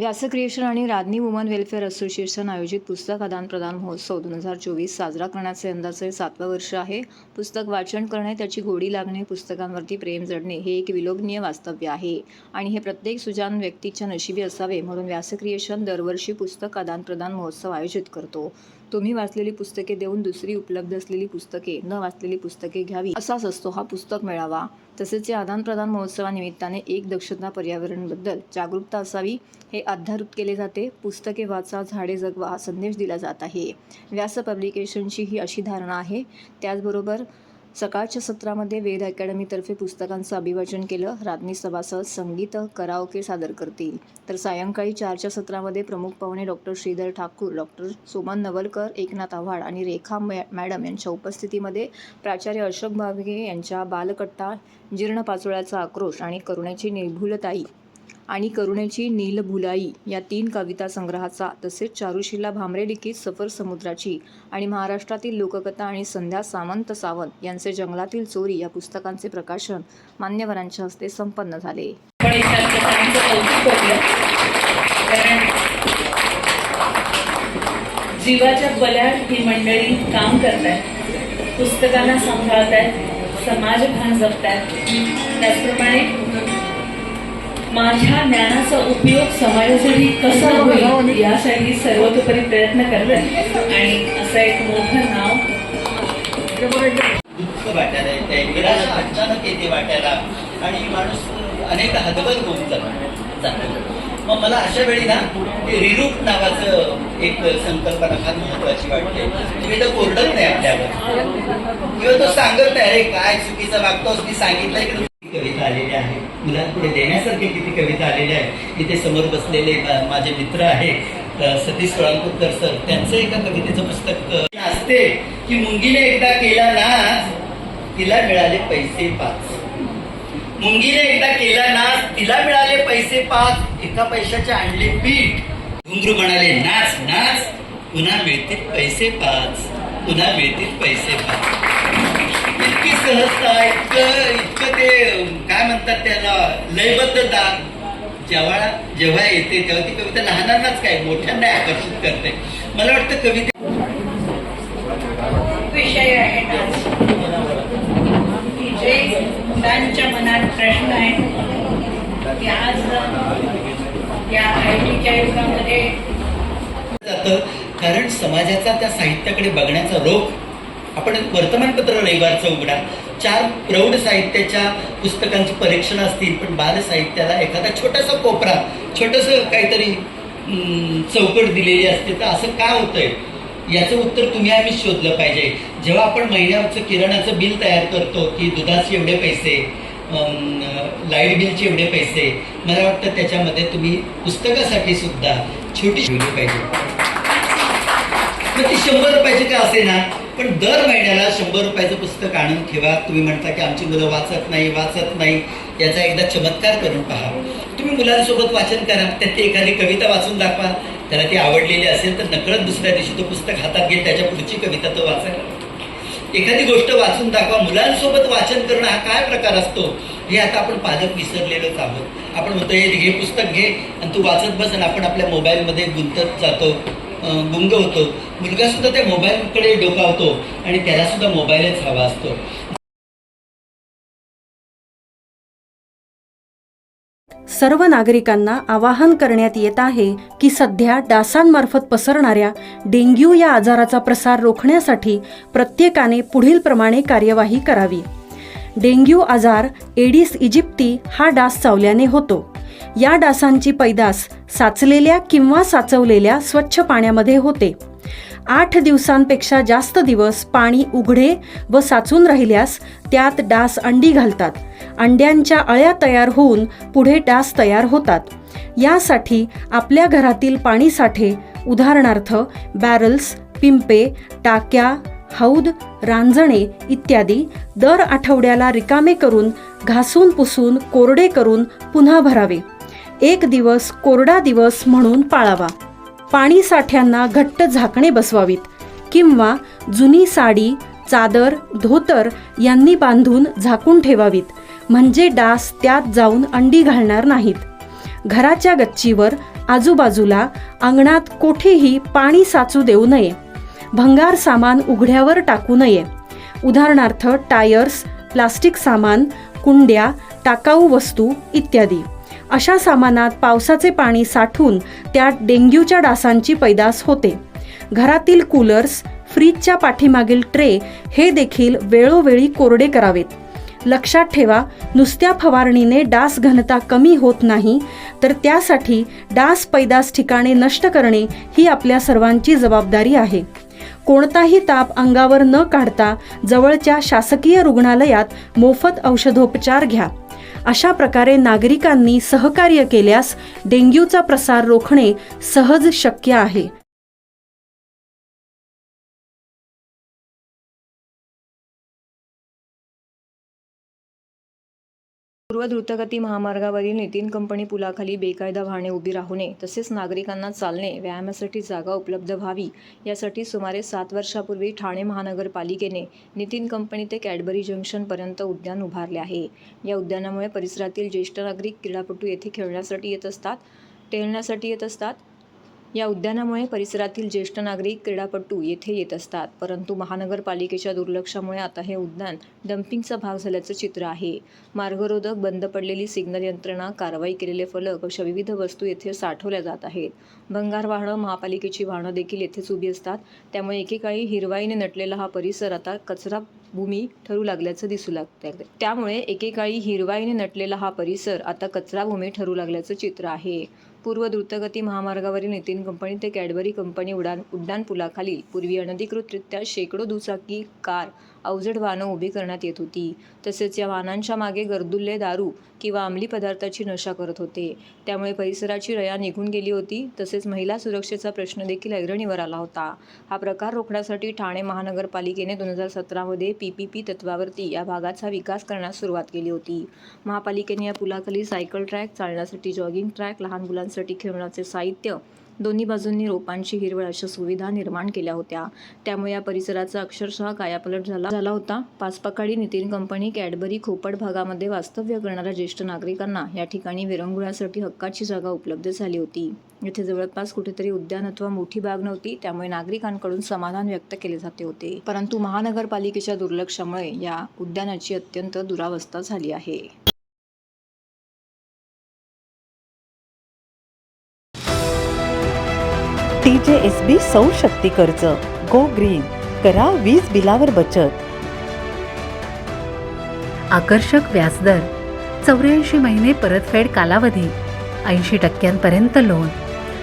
व्यास creation आणि राधनी woman welfare association आयोजित पुस्तक आदान-प्रदान महोत्सव 2024 साजरा करण्याचे यंदाचे 7वे वर्ष आहे. पुस्तक वाचन करणे, त्याची गोडी लागणे, पुस्तकांवरती प्रेम जडणे हे एक विलोभनीय वास्तव्य आहे आणि हे प्रत्येक सुजाण व्यक्तीच्या नशिबी असावे, म्हणून व्यास क्रिएशन दरवर्षी पुस्तक आदान-प्रदान महोत्सव आयोजित करतो. तुम्ही वाचलेली पुस्तके देऊन दुसरी उपलब्ध असलेली पुस्तके न वाचलेली पुस्तके घ्यावी, असाच असतो हा पुस्तक मेळावा. तसेच या आदान-प्रदान महोत्सवानिमित्ताने एक दक्षता पर्यावरणाबद्दल जागरूकता असावी हे अध्यारूत केले जाते. पुस्तके वाचा, झाडे जगवा हा संदेश दिला जात आहे. व्यास पब्लिकेशनची ही अशी धारणा आहे. त्याचबरोबर सकाळच्या सत्रामध्ये वेद अकॅडमीतर्फे पुस्तकांचं अभिवाचन केलं. राधनी सभासद संगीत कराओके सादर करतील. तर सायंकाळी 4च्या सत्रामध्ये प्रमुख पाहुणे डॉक्टर श्रीधर ठाकूर, डॉक्टर सोमन नवलकर, एकनाथ आव्हाड आणि रेखा मॅडम यांच्या उपस्थितीमध्ये प्राचार्य अशोक भावगे यांच्या बालकट्टा, जीर्ण पाचोळ्याचा आक्रोश आणि करुणेची नीलभुलाई या 3 कविता संग्रहाचा, तसेच चारुशीला भामरे लिखित सफर समुद्राची आणि महाराष्ट्रातील लोककथा आणि संध्या सावंत यांचे जंगलातील चोरी या पुस्तकांचे प्रकाशन मान्यवरांच्या हस्ते संपन्न झाले. जीवाच्या बल्यात ही मंडळी काम करतायत, पुस्तकांना सांभाळतायत, समाजभान जपतायत. त्याचप्रमाणे माझ्या ज्ञानाचा उपयोग समाजासाठी कसा होईल यासाठी सर्वतोपरी प्रयत्न करतात आणि असं एक मोठं नाव दुःख वाटायला येते, निराशा अचानक येते वाटायला आणि माणूस अनेक हतबल होऊन जातो. मग मला अशा वेळी ना ते रिरूप नावाचं एक संकल्पना फार महत्वाची वाटते. तुम्ही तर कोरडत नाही आपल्यावर किंवा तो सांगत नाही, अरे काय चुकीचं वागतोस, मी सांगितलंय की कविता आलेल्या आहे, मुलांपुढे देण्यासारखे किती कविता आलेल्या आहे. इथे समोर बसलेले माझे मित्र आहेत सतीश सोळंकर सर, त्यांचं एका कवितेचं पुस्तक असते की मुंगीने एकदा केला नाच, तिला मिळाले पैसे 5. मुंगीने एकदा केला नाच, तिला मिळाले पैसे 5. एका पैशाचे आणले पीठ. घुंगरू म्हणाले नाच नाच, पुन्हा मिळतील पैसे 5, पुन्हा मिळतील पैसे 5. इतकी सहजता, इतकं ते काय म्हणतात त्याला लयबद्धता जेव्हा येते तेव्हा ती कविता लहानांनाच काय मोठ्यांना आकर्षित करते. मला वाटतं कविता विषय आहे जे मुलांच्या मनात प्रश्न आहे की आज या आयटीच्या युगामध्ये जातं, कारण समाजाचा त्या साहित्याकडे बघण्याचा रोख. आपण वर्तमानपत्र रविवारचं उघडा, 4 प्रौढ साहित्याच्या पुस्तकांची परीक्षणं असतील, पण बाल साहित्याला एखादा छोटासा कोपरा, छोटंसं काहीतरी चौकट दिलेली असते. तर असं का होतंय याचं उत्तर तुम्ही आम्ही शोधलं पाहिजे. जेव्हा आपण महिन्याचं किराणाचं बिल तयार करतो की दुधाचे एवढे पैसे, लाईट बिलचे एवढे पैसे, मला वाटतं त्याच्यामध्ये तुम्ही पुस्तकासाठी सुद्धा छोटी ठेवली पाहिजे. मग ती 100 रुपयाची का असे ना, पण दर महिन्याला 100 रुपयाचं पुस्तक आणून ठेवा. तुम्ही म्हणता की आमची मुलं वाचत नाही, याचा एकदा चमत्कार करून पहा. तुम्ही मुलांसोबत वाचन करा, त्यातली एखादी कविता वाचून दाखवा. त्याला ती आवडलेली असेल तर नकळत दुसऱ्या दिवशी तो पुस्तक हातात घेईल, त्याच्या पुढची कविता तो वाचा. एखादी गोष्ट वाचून दाखवा. मुलांसोबत वाचन करणं हा काय प्रकार असतो हे आता आपण पालक विसरलेलोच आहोत. आपण म्हणतो हे पुस्तक घे आणि तू वाचत बस, आणि आपण आपल्या मोबाईलमध्ये गुंतत जातो, गुंग होतो. मुलगा सुद्धा त्या मोबाईलकडे डोकावतो आणि त्याला सुद्धा मोबाईलच हवा असतो. सर्व नागरिकांना आवाहन करण्यात येत आहे की सध्या डासांमार्फत पसरणाऱ्या डेंग्यू या आजाराचा प्रसार रोखण्यासाठी प्रत्येकाने पुढील प्रमाणे कार्यवाही करावी. डेंग्यू आजार एडिस इजिप्ती हा डास चावल्याने होतो. या डासांची पैदास साचलेल्या किंवा साचवलेल्या स्वच्छ पाण्यामध्ये होते. 8 दिवसांपेक्षा जास्त दिवस पाणी उघडे व साचून राहिल्यास त्यात डास अंडी घालतात. अंड्यांच्या अळ्या तयार होऊन पुढे डास तयार होतात. यासाठी आपल्या घरातील पाणी साठे, उदाहरणार्थ बॅरल्स, पिंपे, टाक्या, हौद, रांजणे इत्यादी दर आठवड्याला रिकामे करून घासून पुसून कोरडे करून पुन्हा भरावे. 1 दिवस कोरडा दिवस म्हणून पाळावा. पाणी साठ्यांना घट्ट झाकणे बसवावीत किंवा जुनी साडी, चादर, धोतर यांनी बांधून झाकून ठेवावीत, म्हणजे डास त्यात जाऊन अंडी घालणार नाहीत. घराच्या गच्चीवर आजूबाजूला अंगणात कोठेही पाणी साचू देऊ नये. भंगार सामान उघड्यावर टाकू नये. उदाहरणार्थ टायर्स, प्लास्टिक सामान, कुंड्या, टाकाऊ वस्तू इत्यादी. अशा सामानात पावसाचे पाणी साठून त्यात डेंग्यूच्या डासांची पैदास होते. घरातील कूलर्स, फ्रीजच्या पाठीमागील ट्रे हे देखील वेळोवेळी कोरडे करावेत. लक्षात ठेवा, नुसत्या फवारणीने डास घनता कमी होत नाही, तर त्यासाठी डास पैदास ठिकाणे नष्ट करणे ही आपल्या सर्वांची जबाबदारी आहे. कोणताही ताप अंगावर न काढता जवळच्या शासकीय रुग्णालयात मोफत औषधोपचार घ्या. अशा प्रकारे नागरिकांनी सहकार्य केल्यास डेंग्यूचा प्रसार रोखणे सहज शक्य आहे. पूर्व द्रुतगती महामार्गावरील नितीन कंपनी पुलाखाली बेकायदा वाहने उभी राहू नये, तसेच नागरिकांना चालणे, व्यायामासाठी जागा उपलब्ध व्हावी यासाठी सुमारे 7 वर्षापूर्वी ठाणे महानगरपालिकेने नितीन कंपनी ते कॅडबरी जंक्शनपर्यंत उद्यान उभारले आहे. या उद्यानामुळे परिसरातील ज्येष्ठ नागरिक, क्रीडापटू येथे खेळण्यासाठी येत असतात, टेहळण्यासाठी येत असतात. या उद्यानामुळे परिसरातील ज्येष्ठ नागरिक, क्रीडापटू येथे येत असतात. परंतु महानगरपालिकेच्या दुर्लक्षामुळे आता हे उद्यान डम्पिंगचा भाग झाल्याचं चित्र आहे. मार्गरोधक, बंद पडलेली सिग्नल यंत्रणा, कारवाई केलेले फलक अशा विविध वस्तू येथे साठवल्या जात आहेत. भंगार वाहनं, महापालिकेची वाहनं देखील येथेच उभी असतात. त्यामुळे एकेकाळी हिरवाईने नटलेला हा परिसर आता कचरा भूमी ठरू लागल्याचं दिसू लागतं. चित्र आहे. पूर्व द्रुतगती महामार्गावरील नितीन कंपनी ते कॅडबरी कंपनी उड्डाण पुलाखाली पूर्वी अनधिकृतरित्या शेकडो दुचाकी, कार, अवजड वाहनं उभी करण्यात येत होती. तसेच या वाहनांच्या मागे गर्दुल्ले दारू किंवा अंमली पदार्थाची नशा करत होते. त्यामुळे परिसराची रया निघून गेली होती. तसेच महिला सुरक्षेचा प्रश्न देखील ऐरणीवर आला होता. हा प्रकार रोखण्यासाठी ठाणे महानगरपालिकेने 2017 मध्ये PPP तत्वावरती या भागाचा विकास करण्यास सुरुवात केली होती. महापालिकेने या पुलाखाली सायकल ट्रॅक, चालण्यासाठी जॉगिंग ट्रॅक, लहान मुलांसाठी खेळण्याचे साहित्य, दोन्ही बाजूंनी रोपांची हिरवळ अशा सुविधा निर्माण केल्या होत्या. त्यामुळे या परिसराचा अक्षरशः कायापालट झाला होता. पाचपकाडी नितीन कंपनी कॅडबरी खोपड भागामध्ये वास्तव्य करणाऱ्या ज्येष्ठ नागरिकांना या ठिकाणी विरंगुळ्यासाठी हक्काची जागा उपलब्ध झाली होती. येथे जवळपास कुठेतरी उद्यान अथवा मोठी बाग नव्हती. त्यामुळे नागरिकांकडून समाधान व्यक्त केले जाते होते. परंतु महानगरपालिकेच्या दुर्लक्षामुळे या उद्यानाची अत्यंत दुरावस्था झाली आहे. TJSB सौर शक्ती कर्ज, गो ग्रीन, करा वीज बिलावर बचत. आकर्षक व्याजदर, 84 महिने परतफेड कालावधी, 80% लोन,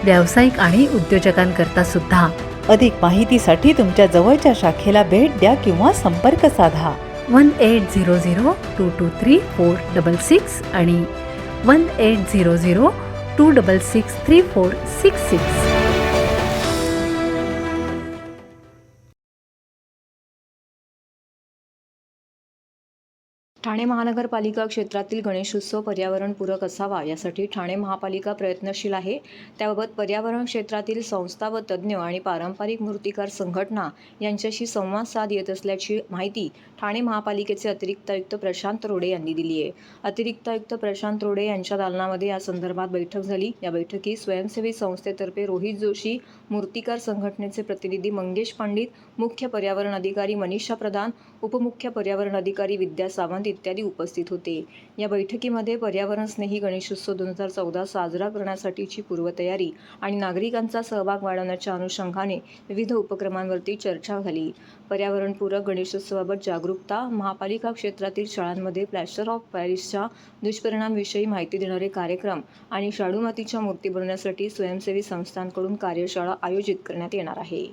व्यावसायिक आणि उद्योजकांकरता सुद्धा. अधिक माहितीसाठी तुमच्या जवळच्या शाखेला भेट द्या किंवा संपर्क साधा. 1800-223-466 आणि 1800-266-3466. ठाणे महानगरपालिका क्षेत्रातील गणेशोत्सव पर्यावरणपूरक असावा यासाठी ठाणे महापालिका प्रयत्नशील आहे. त्याबाबत पर्यावरण क्षेत्रातील संस्था व तज्ज्ञ आणि पारंपरिक मूर्तिकार संघटना यांच्याशी संवाद साध येत असल्याची माहिती ठाणे महापालिकेचे अतिरिक्त आयुक्त प्रशांत रोडे यांनी दिली आहे. अतिरिक्त आयुक्त प्रशांत रोडे यांच्या दालनामध्ये या संदर्भात बैठक झाली. या बैठकीत स्वयंसेवी संस्थेतर्फे रोहित जोशी, मूर्तिकार संघटनेचे प्रतिनिधी मंगेश पंडित, मुख्य पर्यावरण अधिकारी मनीषा प्रधान, उपमुख्य पर्यावरण अधिकारी विद्या सावंत इत्यादी उपस्थित होते. या बैठकीमध्ये पर्यावरण स्नेही गणेशोत्सव 2014 साजरा करण्यासाठीची पूर्वतयारी आणि नागरिकांचा सहभाग वाढवण्याच्या अनुषंगाने विविध उपक्रमांवरती चर्चा झाली. पर्यावरणपूरक गणेशोत्सवाबाबत जागरूकता, महापालिका क्षेत्रातील शाळांमध्ये प्लॅस्टर ऑफ पॅरिसच्या दुष्परिणामांविषयी माहिती देणारे कार्यक्रम आणि शाडू मातीच्या मूर्ती बनवण्यासाठी स्वयंसेवी संस्थांकडून कार्यशाळा आयोजित करण्यात येणार आहे.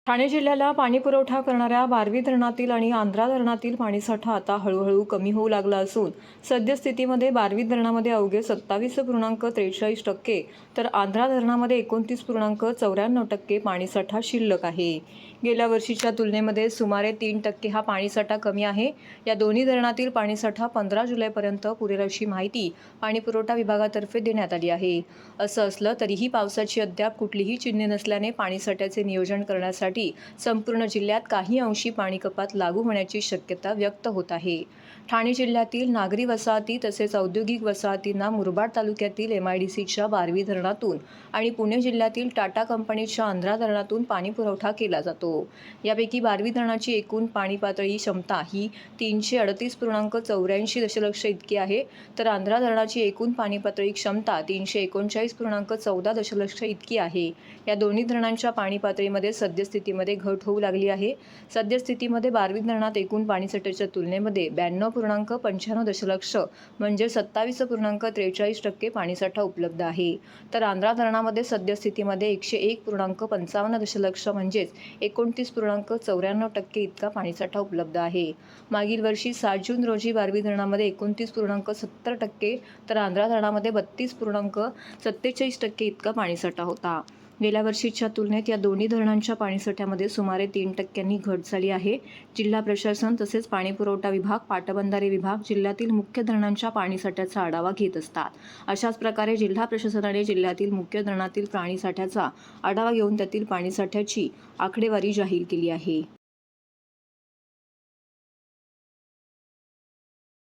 ठाणे जिल्ह्याला पाणीपुरवठा करणाऱ्या बारवी धरणातील आणि आंध्रा धरणातील पाणीसाठा आता हळूहळू कमी होऊ लागला असून सद्यस्थितीमध्ये बारवी धरणामध्ये अवघे 27.43% तर आंध्रा धरणामध्ये 29.94% पाणीसाठा शिल्लक आहे. गेल्या वर्षीच्या तुलनेमध्ये सुमारे 3% हा पाणीसाठा कमी आहे. या दोन्ही धरणातील पाणीसाठा 15 जुलैपर्यंत पुरेल अशी माहिती पाणीपुरवठा विभागातर्फे देण्यात आली आहे. असं असलं तरीही पावसाची अद्याप कुठलीही चिन्हे नसल्याने पाणीसाठ्याचे नियोजन करण्यासाठी संपूर्ण जिल्ह्यात काही अंशी पाणी कपात लागू होण्याची शक्यता व्यक्त होत आहे. ठाणे जिल्ह्यातील नागरी वसाहती तसेच औद्योगिक वसाहतींना मुरबाड तालुक्यातील MIDCच्या बारवी धरणातून आणि पुणे जिल्ह्यातील टाटा कंपनीच्या आंध्रा धरणातून पाणी पुरवठा केला जातो। यापैकी बारवी धरणाची एकूण पाणी पातळी क्षमता ही 338.84 दशलक्ष इतकी आहे, तर आंध्रा धरणाची एकूण पाणी पातळी क्षमता 339.14 दशलक्ष इतकी आहे। या दोन्ही धरणांच्या पाणी पातळीमध्ये सद्यस्थितीमध्ये घट होऊ लागली आहे। सद्यस्थितीमध्ये बारवी धरणात एकूण पाणीसाठ्याच्या तुलनेमध्ये 92.95 दशलक्ष म्हणजे 27.43% पाणीसाठा उपलब्ध आहे, तर आंध्रा धरणामध्ये सद्यस्थितीमध्ये 101.55 दशलक्ष म्हणजेच 29.94% इतका पाणीसाठा उपलब्ध आहे। मागील वर्षी 7 जून रोजी बारवी धरणामध्ये 29.70%, तर आंध्रा धरणामध्ये 32.47% इतका पाणीसाठा होता। गेल्या वर्षीच्या तुलनेत या दोन्ही धरणांच्या पाणीसाठ्यामध्ये सुमारे 3% घट झाली आहे। जिल्हा प्रशासन तसेच पाणीपुरवठा विभाग, पाटबंधारे विभाग जिल्ह्यातील मुख्य धरणांच्या पाणीसाठ्याचा आढावा घेत असतात। अशाच प्रकारे जिल्हा प्रशासनाने जिल्ह्यातील मुख्य धरणातील पाणीसाठ्याचा आढावा घेऊन त्यातील पाणीसाठ्याची आकडेवारी जाहीर केली आहे।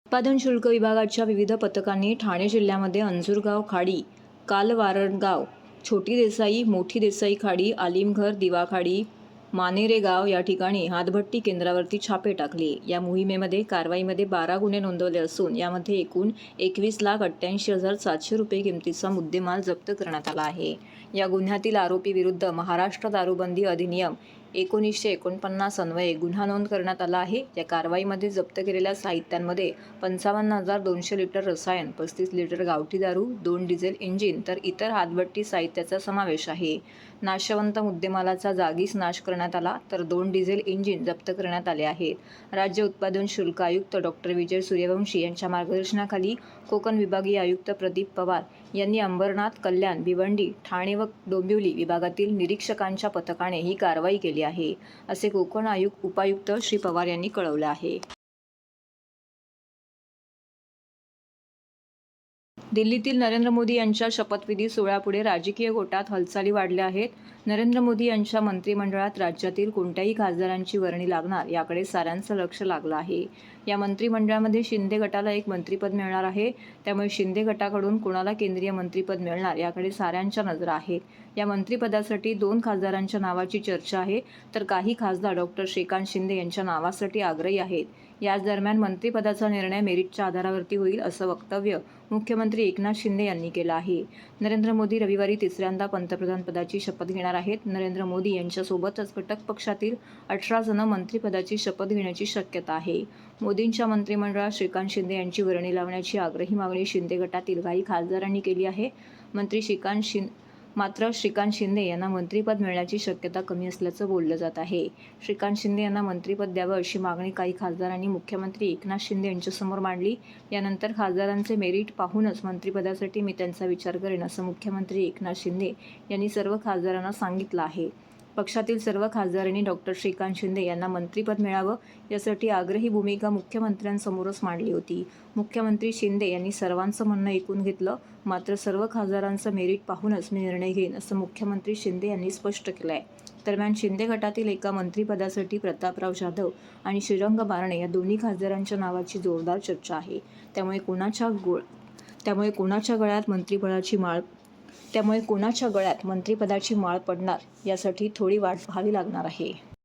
उत्पादन शुल्क विभागाच्या विविध पथकांनी ठाणे जिल्ह्यामध्ये अंजूरगाव खाडी, कालवारणगाव, छोटी देसाई, मोठी देसाई खाडी, आलिमघर, दिवाखाडी, मानेरे गाव या ठिकाणी हातभट्टी केंद्रावरती छापे टाकले। या मोहिमेमध्ये कारवाईमध्ये 12 गुन्हे नोंदवले असून यामध्ये एकूण 21,88,700 रुपये किमतीचा मुद्देमाल जप्त करण्यात आला आहे। या गुन्ह्यातील आरोपी विरुद्ध महाराष्ट्र दारूबंदी अधिनियम 1949 अन्वये गुन्हा नोंद करण्यात आला आहे। या कारवाईमध्ये जप्त केलेल्या साहित्यांमध्ये 55,200 लिटर रसायन, 35 लिटर गावठी दारू, 2 डिझेल इंजिन तर इतर हातभट्टी साहित्याचा समावेश आहे। नाशवंत मुद्देमालाचा जागीच नाश करण्यात आला, तर 2 डिझेल इंजिन जप्त करण्यात आले आहेत। राज्य उत्पादन शुल्क आयुक्त डॉक्टर विजय सूर्यवंशी यांच्या मार्गदर्शनाखाली कोकण विभागीय आयुक्त प्रदीप पवार यांनी अंबरनाथ, कल्याण, भिवंडी, ठाणे व डोंबिवली विभागातील निरीक्षकांच्या पथकाने ही कारवाई केली आहे, असे कोकण उपायुक्त श्री पवार यांनी कळवले आहे। दिल्लीतील नरेंद्र मोदी यांच्या शपथविधी सोहळ्यापुढे राजकीय गोटात हालचाली वाढल्या आहेत। नरेंद्र मोदी यांच्या मंत्रिमंडळात राज्यातील कोणत्याही खासदारांची वर्णी लागणार याकडे साऱ्यांचं लक्ष लागलं आहे। या मंत्रिमंडळामध्ये शिंदे गटाला एक मंत्रिपद मिळणार आहे, त्यामुळे शिंदे गटाकडून कोणाला केंद्रीय मंत्रिपद मिळणार याकडे साऱ्यांच्या नजरा आहेत। या मंत्रिपदासाठी 2 खासदारांच्या नावाची चर्चा आहे, तर काही खासदार डॉक्टर श्रीकांत शिंदे यांच्या नावासाठी आग्रही आहेत। याच दरम्यान मंत्रिपदाचा निर्णय मेरिटच्या आधारावरती होईल असं वक्तव्य मुख्यमंत्री एकनाथ शिंदे यांनी केलं आहे। नरेंद्र मोदी रविवारी तिसऱ्यांदा पंतप्रधानपदाची शपथ घेणार आहेत। नरेंद्र मोदी यांच्यासोबतच घटक पक्षातील 18 जण मंत्रिपदाची शपथ घेण्याची शक्यता आहे। मोदींच्या मंत्रिमंडळात श्रीकांत शिंदे यांची वर्णी लावण्याची आग्रही मागणी शिंदे गटातील काही खासदारांनी केली आहे। मात्र श्रीकांत शिंदे यांना मंत्रिपद मिळण्याची शक्यता कमी असल्याचं बोललं जात आहे। श्रीकांत शिंदे यांना मंत्रिपद द्यावं अशी मागणी काही खासदारांनी मुख्यमंत्री एकनाथ शिंदे यांच्यासमोर मांडली। यानंतर खासदारांचे मेरिट पाहूनच मंत्रिपदासाठी मी त्यांचा विचार करेन असं मुख्यमंत्री एकनाथ शिंदे यांनी सर्व खासदारांना सांगितलं आहे। पक्षातील सर्व खासदारांनी डॉक्टर श्रीकांत शिंदे यांना मंत्रिपद मिळावं यासाठी आग्रही भूमिका मुख्यमंत्र्यांसमोरच मांडली होती। मुख्यमंत्री शिंदे यांनी सर्वांचं म्हणणं ऐकून घेतलं, मात्र सर्व खासदारांचं मेरिट पाहूनच मी निर्णय घेईन असं मुख्यमंत्री शिंदे यांनी स्पष्ट केलं आहे। दरम्यान शिंदे गटातील एका मंत्रिपदासाठी प्रतापराव जाधव आणि श्रीरंग बारणे या दोन्ही खासदारांच्या नावाची जोरदार चर्चा आहे। त्यामुळे कोणाच्या गळ्यात मंत्रिपदाची माळ पडणार यासाठी थोडी वाट पाहावी लागणार आहे।